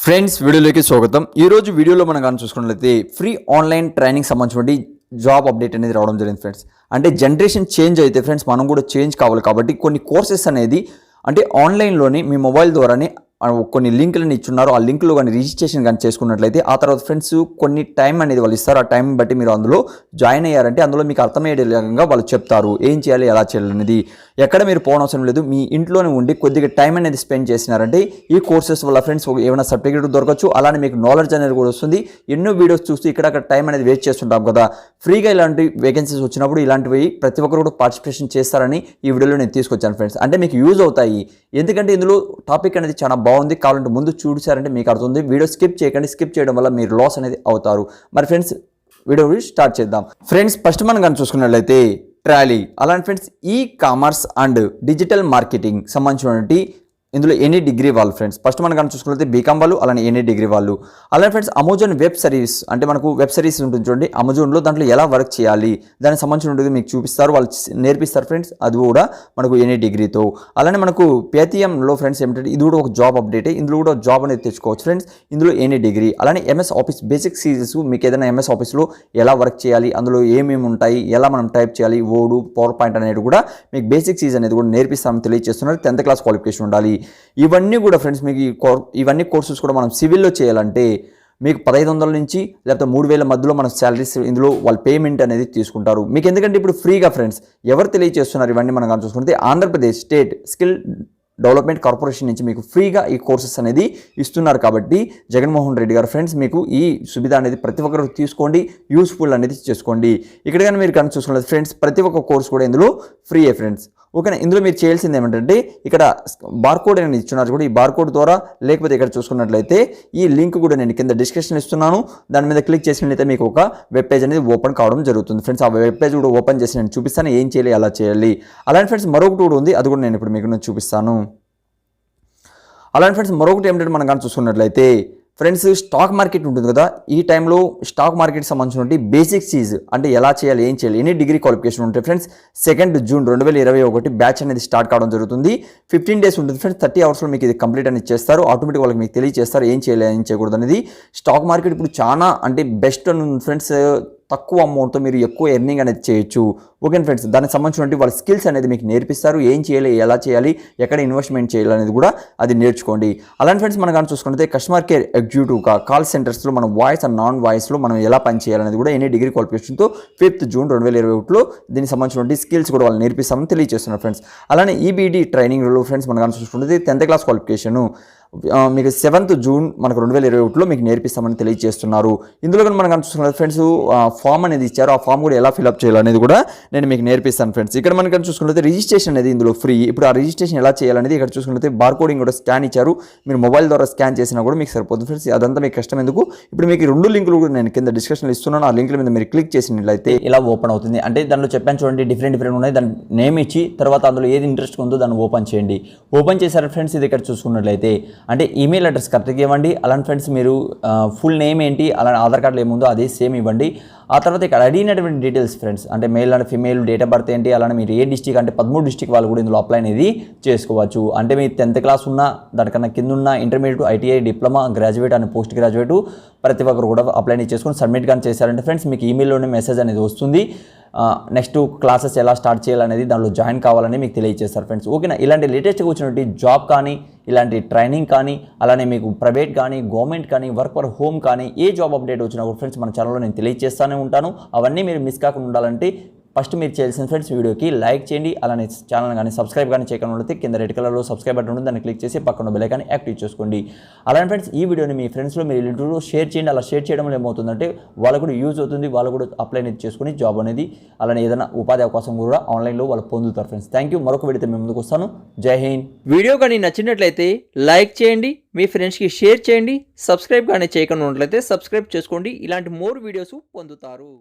Friends వీడియోలోకి స్వాగతం. ఈ రోజు వీడియోలో మనం కానీ చూసుకున్నట్లయితే ఫ్రీ ఆన్లైన్ ట్రైనింగ్ సంబంధించిన జాబ్ అప్డేట్ అనేది రావడం జరిగింది ఫ్రెండ్స్. అంటే జనరేషన్ చేంజ్ అయితే ఫ్రెండ్స్ మనం కూడా చేంజ్ కావాలి కాబట్టి కొన్ని కోర్సెస్ అనేది అంటే ఆన్లైన్లోని మీ మొబైల్ ద్వారానే కొన్ని లింకులను ఇచ్చున్నారు. ఆ లింక్లో కానీ రిజిస్ట్రేషన్ కానీ చేసుకున్నట్లయితే ఆ తర్వాత ఫ్రెండ్స్ కొన్ని టైం అనేది వాళ్ళు ఇస్తారు. ఆ టైం బట్టి మీరు అందులో జాయిన్ అయ్యారంటే అందులో మీకు అర్థమయ్యేలాగా వాళ్ళు చెప్తారు ఏం చేయాలి ఎలా చేయాలి అనేది. ఎక్కడ మీరు పోనవసరం లేదు, మీ ఇంట్లోనే ఉండి కొద్దిగా టైం అనేది స్పెండ్ చేసినారంటే ఈ కోర్సెస్ వల్ల ఫ్రెండ్స్ ఏమైనా సర్టిఫికేట్ దొరకచ్చు, అలానే మీకు నాలెడ్జ్ అనేది కూడా వస్తుంది. ఎన్నో వీడియోస్ చూస్తూ ఇక్కడక్కడ టైం అనేది వేస్ట్ చేస్తుంటాం కదా, ఫ్రీగా ఇలాంటి వేకెన్సీస్ వచ్చినప్పుడు ఇలాంటివి ప్రతి ఒక్కరు కూడా పార్టిసిపేషన్ చేస్తారని ఈ వీడియోలో నేను తీసుకొచ్చాను ఫ్రెండ్స్. అంటే మీకు యూజ్ అవుతాయి, ఎందుకంటే ఇందులో టాపిక్ అనేది చాలా బాగుంది. కావాలంటే ముందు చూసారంటే మీకు అర్థం. వీడియో స్కిప్ చేయకండి, స్కిప్ చేయడం వల్ల మీరు లాస్ అనేది అవుతారు. మరి ఫ్రెండ్స్ వీడియో స్టార్ట్ చేద్దాం. ఫ్రెండ్స్ ఫస్ట్ మనం కానీ చూసుకున్నట్లయితే టాలీ, అలాంటి friends e commerce and digital marketing సంబంధించినటువంటి ఇందులో ఎనీ డిగ్రీ వాళ్ళు ఫ్రెండ్స్. ఫస్ట్ మనం కానీ చూసుకున్నట్లయితే బీకామ్ వాళ్ళు, అలానే ఎనీ డిగ్రీ వాళ్ళు. అలానే ఫ్రెండ్స్ అమెజాన్ వెబ్ సర్వీస్ అంటే మనకు వెబ్ సర్వీస్ ఉంటుంది చూడండి, అమెజాన్లో దాంట్లో ఎలా వర్క్ చేయాలి దానికి సంబంధించిన మీకు చూపిస్తారు, వాళ్ళు నేర్పిస్తారు ఫ్రెండ్స్. అది కూడా మనకు ఎనీ డిగ్రీతో. అలానే మనకు పేటీఎంలో ఫ్రెండ్స్ ఏమిటంటే ఇది కూడా ఒక జాబ్ అప్డేట్, ఇందులో కూడా జాబ్ అనేది తెచ్చుకోవచ్చు ఫ్రెండ్స్. ఇందులో ఎనీ డిగ్రీ. అలానే MSOffice బేసిక్ సీరీస్, మీకు ఏదైనా MSOfficeలో ఎలా వర్క్ చేయాలి, అందులో ఏమేమి ఉంటాయి, ఎలా మనం టైప్ చేయాలి, వర్డ్ పవర్ పాయింట్ అనేది కూడా మీకు బేసిక్ సీరీస్ అనేది కూడా నేర్పిస్తామని తెలియజేస్తున్నారు. 10th క్లాస్ క్వాలిఫికేషన్ ఉండాలి. ఇవన్నీ కూడా ఫ్రెండ్స్ మీకు ఇవన్నీ కోర్సెస్ కూడా మనం సివిల్లో చేయాలంటే మీకు 1500 నుంచి లేకపోతే 3000 మధ్యలో మన శాలరీస్ ఇందులో వాళ్ళు పేమెంట్ అనేది తీసుకుంటారు మీకు. ఎందుకంటే ఇప్పుడు ఫ్రీగా ఫ్రెండ్స్ ఎవరు తెలియజేస్తున్నారు ఇవన్నీ మనం కానీ చూసుకుంటే Andhra Pradesh state skill development corporation నుంచి మీకు ఫ్రీగా ఈ కోర్సెస్ అనేది ఇస్తున్నారు. కాబట్టి జగన్మోహన్ రెడ్డి గారు ఫ్రెండ్స్ మీకు ఈ సువిధ అనేది ప్రతి ఒక్కరు తీసుకోండి, యూస్ఫుల్ అనేది చేసుకోండి. ఇక్కడ కానీ మీరు కానీ చూసుకున్నది ఫ్రెండ్స్ ప్రతి ఒక్క కోర్స్ కూడా ఇందులో ఫ్రీయే ఫ్రెండ్స్. ఓకేనా, ఇందులో మీరు చేయాల్సింది ఏమిటంటే ఇక్కడ బార్కోడ్ అనేది ఇస్తున్నారు కూడా, ఈ బార్కోడ్ ద్వారా లేకపోతే ఇక్కడ చూసుకున్నట్లయితే ఈ లింక్ కూడా నేను కింద డిస్క్రిప్షన్ ఇస్తున్నాను, దాని మీద క్లిక్ చేసినట్లయితే మీకు ఒక వెబ్ పేజ్ అనేది ఓపెన్ కావడం జరుగుతుంది ఫ్రెండ్స్. ఆ వెబ్ పేజ్ కూడా ఓపెన్ చేసి నేను చూపిస్తాను ఏం చేయాలి ఎలా చేయాలి. అలాంటి ఫ్రెండ్స్ మరొకటి కూడా ఉంది, అది కూడా నేను ఇప్పుడు మీకు చూపిస్తాను. అలాంటి ఫ్రెండ్స్ మరొకటి ఏమిటంటే మనం కానీ చూసుకున్నట్లయితే ఫ్రెండ్స్ స్టాక్ మార్కెట్ ఉంటుంది కదా, ఈ టైంలో స్టాక్ మార్కెట్ సంబంధించిన బేసిక్ సీజ్ అంటే ఎలా చేయాలి ఏం చేయాలి ఎనీ డిగ్రీ క్వాలిఫికేషన్ ఉంటాయి ఫ్రెండ్స్. 2 జూన్ 2021 బ్యాచ్ అనేది స్టార్ట్ కావడం జరుగుతుంది. 15 డేస్ ఉంటుంది ఫ్రెండ్స్. 30 అవర్స్లో మీకు ఇది కంప్లీట్ అనేది చేస్తారు. ఆటోమేటిక్ వాళ్ళకి మీకు తెలియజేస్తారు ఏం చేయాలి ఏం చేయకూడదు అనేది. స్టాక్ మార్కెట్ ఇప్పుడు చాలా అంటే బెస్ట్ అని ఫ్రెండ్స్, తక్కువ అమౌంట్తో మీరు ఎక్కువ ఎర్నింగ్ అనేది చేయొచ్చు. ఓకే ఫ్రెండ్స్, దానికి సంబంధించినటువంటి వాళ్ళ స్కిల్స్ అనేది మీకు నేర్పిస్తారు, ఏం చేయాలి ఎలా చేయాలి ఎక్కడ ఇన్వెస్ట్మెంట్ చేయాలి అనేది కూడా అది నేర్చుకోండి. అలాంటి ఫ్రెండ్స్ మనం కానీ చూసుకుంటే కస్టమర్ కేర్ ఎగ్జిక్యూటివ్గా కాల్ సెంటర్స్లో మనం వాయిస్ అండ్ నాన్ వాయిస్లో మనం ఎలా పని చేయాలనేది కూడా ఎనీ డిగ్రీ క్వాలిఫికేషన్తో 5th జూన్ 2021లో దీనికి సంబంధించినటువంటి స్కిల్స్ కూడా వాళ్ళు నేర్పిస్తామని తెలియజేస్తున్నారు ఫ్రెండ్స్. అలానే ఈబీడీ ట్రైనింగ్లో ఫ్రెండ్స్ మనం కానీ చూసుకుంటే 10th క్లాస్ క్వాలిఫికేషను మీకు 7th జూన్ మనకు 2021లో మీకు నేర్పిస్తామని తెలియజేస్తున్నారు. ఇందులో కానీ మనం చూసుకున్న ఫ్రెండ్స్ ఫామ్ అనేది ఇచ్చారు, ఆ ఫామ్ కూడా ఎలా ఫిల్అప్ చేయాలనేది కూడా నేను మీకు నేర్పిస్తాను ఫ్రెండ్స్. ఇక్కడ మనం చూసుకున్నట్లయితే రిజిస్ట్రేషన్ అనేది ఇందులో ఫ్రీ. ఇప్పుడు ఆ రిజిస్ట్రేషన్ ఎలా చేయాలనేది ఇక్కడ చూసుకున్నట్లయితే బార్కోడింగ్ కూడా స్కాన్ ఇచ్చారు, మీరు మొబైల్ ద్వారా స్కాన్ చేసినా కూడా మీకు సరిపోతుంది ఫ్రెండ్స్. అదంతా మీకు కష్టం ఎందుకు. ఇప్పుడు మీకు 2 లింకులు కూడా నేను కింద డిస్క్రిప్షన్లో ఇస్తున్నాను, ఆ లింకుల మీద మీరు క్లిక్ చేసినట్లయితే ఇలా ఓపెన్ అవుతుంది. అంటే దానిలో చెప్పాను చూడండి డిఫరెంట్ ఉన్నాయి, దాని నేమ్ ఇచ్చి తర్వాత అందులో ఏది ఇంట్రెస్ట్ ఉందో దాన్ని ఓపెన్ చేయండి. ఓపెన్ చేశారు ఫ్రెండ్స్. ఇది ఇక్కడ చూసుకున్నట్లయితే అంటే ఈమెయిల్ అడ్రస్ కరెక్ట్గా ఇవ్వండి. అలాంటి ఫ్రెండ్స్ మీరు ఫుల్ నేమ్ ఏంటి అలాంటి ఆధార్ కార్డులో ఏముందో అదే సేమ్ ఇవ్వండి. ఆ తర్వాత ఇక్కడ అడిగినటువంటి డీటెయిల్స్ ఫ్రెండ్స్ అంటే male and female, date of birth ఏంటి, అలానే మీరు ఏ డిస్ట్రిక్ట్ అంటే 13 డిస్ట్రిక్ట్ వాళ్ళు కూడా ఇందులో అప్లై అనేది చేసుకోవచ్చు. అంటే మీరు 10th క్లాస్ ఉన్నా దానికన్నా కింద ఉన్న intermediate, ITI, diploma, graduate and post graduate ప్రతి ఒక్కరు కూడా అప్లై చేసుకొని సబ్మిట్ కానీ చేశారంటే ఫ్రెండ్స్ మీకు ఈమెయిల్లోనే మెసేజ్ అనేది వస్తుంది. నెక్స్ట్ క్లాసెస్ ఎలా స్టార్ట్ చేయాలనేది దాంట్లో జాయిన్ కావాలని మీకు తెలియజేస్తారు ఫ్రెండ్స్. ఓకేనా, ఇలాంటి లేటెస్ట్గా వచ్చినటువంటి జాబ్ కానీ ఇలాంటి ట్రైనింగ్ కానీ అలానే మీకు ప్రైవేట్ కానీ గవర్నమెంట్ కానీ వర్క్ ఫర్ హోమ్ కానీ ఏ జాబ్ అప్డేట్ వచ్చినా కూడా ఫ్రెండ్స్ మన ఛానల్లో నేను తెలియజేస్తూనే ఉంటాను. అవన్నీ మీరు మిస్ కాకుండా ఉండాలంటే ఫస్ట్ మీరు చేయాల్సిన ఫ్రెండ్స్ వీడియోకి లైక్ చేయండి, అలానే ఛానల్ కానీ సబ్స్క్రైబ్ కానీ చేయకుండా ఉంటే కింద రెడ్ కలర్లో సబ్స్క్రైబ్ బటన్ ఉంటుంది, దాన్ని క్లిక్ చేసి పక్కన బెల్ ఐకాన్ యాక్టివేట్ చేసుకోండి. అలానే ఫ్రెండ్స్ ఈ వీడియోని మీ ఫ్రెండ్స్లో మీరు ఇంటర్వ్యూలో షేర్ చేయండి. అలా షేర్ చేయడం ఏమవుతుందంటే వాళ్ళకు కూడా యూజ్ అవుతుంది, వాళ్ళు కూడా అప్లై అనేది చేసుకుని జాబ్ అనేది అలానే ఏదైనా ఉపాధి అవకాశం కూడా ఆన్లైన్లో వాళ్ళు పొందుతారు ఫ్రెండ్స్. Thank you. మరొక వీడియోతో మేము ముందుకు వస్తాను. జై హింద్. వీడియో కానీ నచ్చినట్లయితే లైక్ చేయండి, మీ ఫ్రెండ్స్కి షేర్ చేయండి, సబ్స్క్రైబ్ కానీ చేయకుండా ఉన్నట్లయితే సబ్స్క్రైబ్ చేసుకోండి. ఇలాంటి మోర్ వీడియోస్ పొందుతారు.